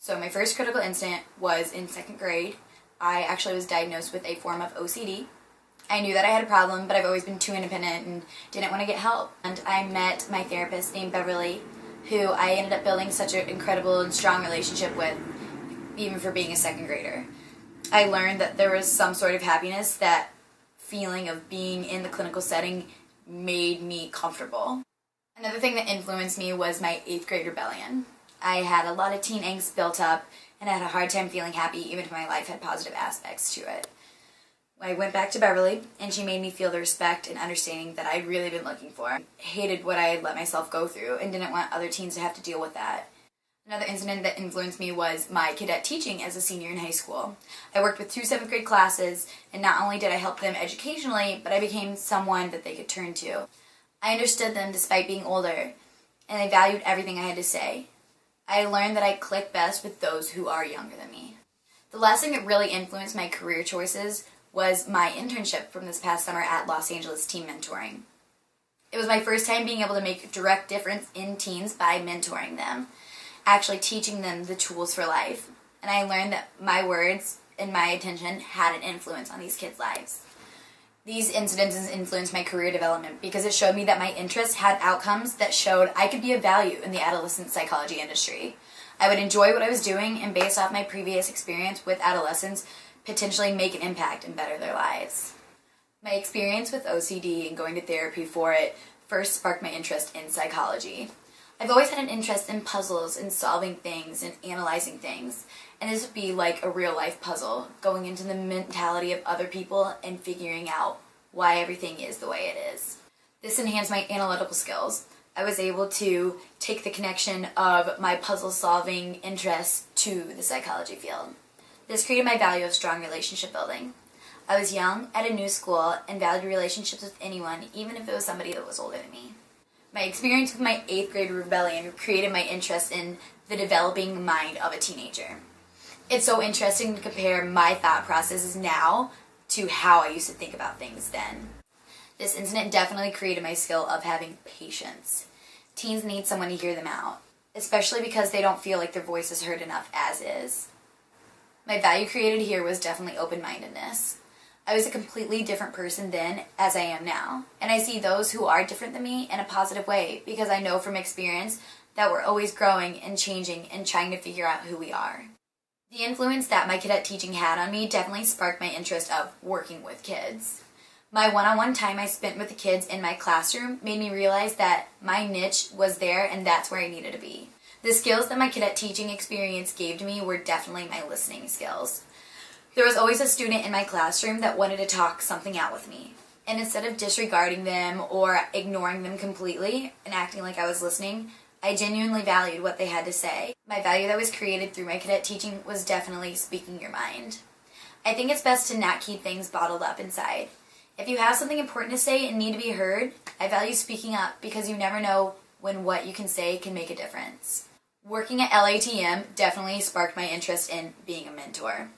So my first critical incident was in second grade. I actually was diagnosed with a form of OCD. I knew that I had a problem, but I've always been too independent and didn't want to get help. And I met my therapist named Beverly, who I ended up building such an incredible and strong relationship with, even for being a second grader. I learned that there was some sort of happiness, that feeling of being in the clinical setting made me comfortable. Another thing that influenced me was my 8th grade rebellion. I had a lot of teen angst built up, and I had a hard time feeling happy even if my life had positive aspects to it. I went back to Beverly, and she made me feel the respect and understanding that I'd really been looking for. I hated what I had let myself go through and didn't want other teens to have to deal with that. Another incident that influenced me was my cadet teaching as a senior in high school. I worked with 2 7th grade classes, and not only did I help them educationally, but I became someone that they could turn to. I understood them despite being older, and they valued everything I had to say. I learned that I click best with those who are younger than me. The last thing that really influenced my career choices was my internship from this past summer at Los Angeles Teen Mentoring. It was my first time being able to make a direct difference in teens by mentoring them, actually teaching them the tools for life. And I learned that my words and my attention had an influence on these kids' lives. These incidences influenced my career development because it showed me that my interests had outcomes that showed I could be of value in the adolescent psychology industry. I would enjoy what I was doing, and based off my previous experience with adolescents, potentially make an impact and better their lives. My experience with OCD and going to therapy for it first sparked my interest in psychology. I've always had an interest in puzzles and solving things and analyzing things, and this would be like a real life puzzle, going into the mentality of other people and figuring out why everything is the way it is. This enhanced my analytical skills. I was able to take the connection of my puzzle solving interests to the psychology field. This created my value of strong relationship building. I was young, at a new school, and valued relationships with anyone, even if it was somebody that was older than me. My experience with my 8th grade rebellion created my interest in the developing mind of a teenager. It's so interesting to compare my thought processes now to how I used to think about things then. This incident definitely created my skill of having patience. Teens need someone to hear them out, especially because they don't feel like their voice is heard enough as is. My value created here was definitely open-mindedness. I was a completely different person then as I am now, and I see those who are different than me in a positive way because I know from experience that we're always growing and changing and trying to figure out who we are. The influence that my cadet teaching had on me definitely sparked my interest of working with kids. My one-on-one time I spent with the kids in my classroom made me realize that my niche was there and that's where I needed to be. The skills that my cadet teaching experience gave to me were definitely my listening skills. There was always a student in my classroom that wanted to talk something out with me. And instead of disregarding them or ignoring them completely and acting like I was listening, I genuinely valued what they had to say. My value that was created through my cadet teaching was definitely speaking your mind. I think it's best to not keep things bottled up inside. If you have something important to say and need to be heard, I value speaking up because you never know when what you can say can make a difference. Working at LATM definitely sparked my interest in being a mentor.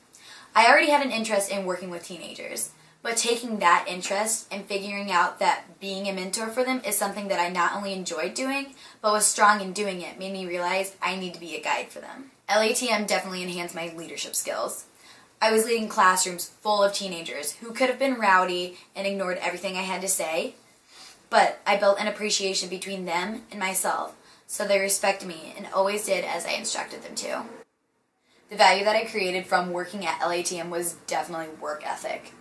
I already had an interest in working with teenagers, but taking that interest and figuring out that being a mentor for them is something that I not only enjoyed doing, but was strong in doing it made me realize I need to be a guide for them. LATM definitely enhanced my leadership skills. I was leading classrooms full of teenagers who could have been rowdy and ignored everything I had to say, but I built an appreciation between them and myself, so they respected me and always did as I instructed them to. The value that I created from working at LATM was definitely work ethic.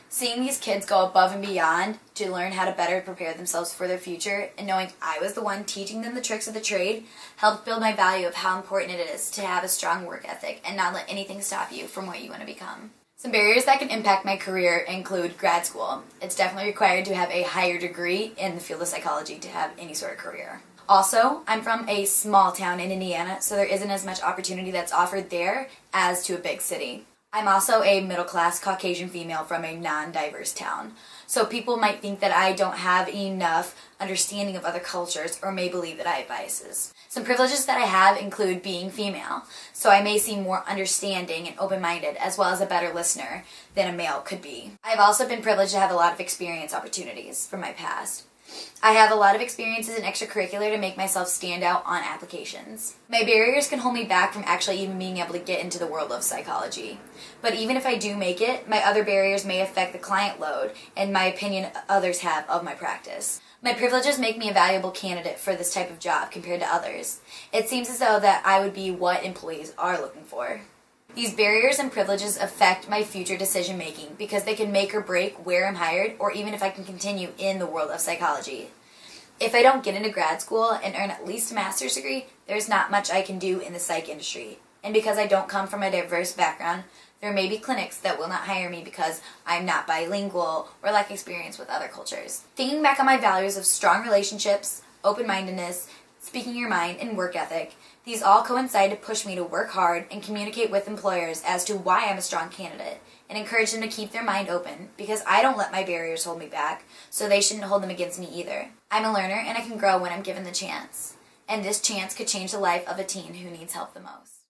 Seeing these kids go above and beyond to learn how to better prepare themselves for their future and knowing I was the one teaching them the tricks of the trade helped build my value of how important it is to have a strong work ethic and not let anything stop you from what you want to become. Some barriers that can impact my career include grad school. It's definitely required to have a higher degree in the field of psychology to have any sort of career. Also, I'm from a small town in Indiana, so there isn't as much opportunity that's offered there as to a big city. I'm also a middle-class Caucasian female from a non-diverse town, so people might think that I don't have enough understanding of other cultures or may believe that I have biases. Some privileges that I have include being female, so I may seem more understanding and open-minded as well as a better listener than a male could be. I've also been privileged to have a lot of experience opportunities from my past. I have a lot of experiences in extracurricular to make myself stand out on applications. My barriers can hold me back from actually even being able to get into the world of psychology. But even if I do make it, my other barriers may affect the client load and my opinion others have of my practice. My privileges make me a valuable candidate for this type of job compared to others. It seems as though that I would be what employees are looking for. These barriers and privileges affect my future decision making because they can make or break where I'm hired or even if I can continue in the world of psychology. If I don't get into grad school and earn at least a master's degree, there's not much I can do in the psych industry. And because I don't come from a diverse background, there may be clinics that will not hire me because I'm not bilingual or lack experience with other cultures. Thinking back on my values of strong relationships, open-mindedness, speaking your mind, and work ethic, these all coincide to push me to work hard and communicate with employers as to why I'm a strong candidate and encourage them to keep their mind open because I don't let my barriers hold me back, so they shouldn't hold them against me either. I'm a learner and I can grow when I'm given the chance. And this chance could change the life of a teen who needs help the most.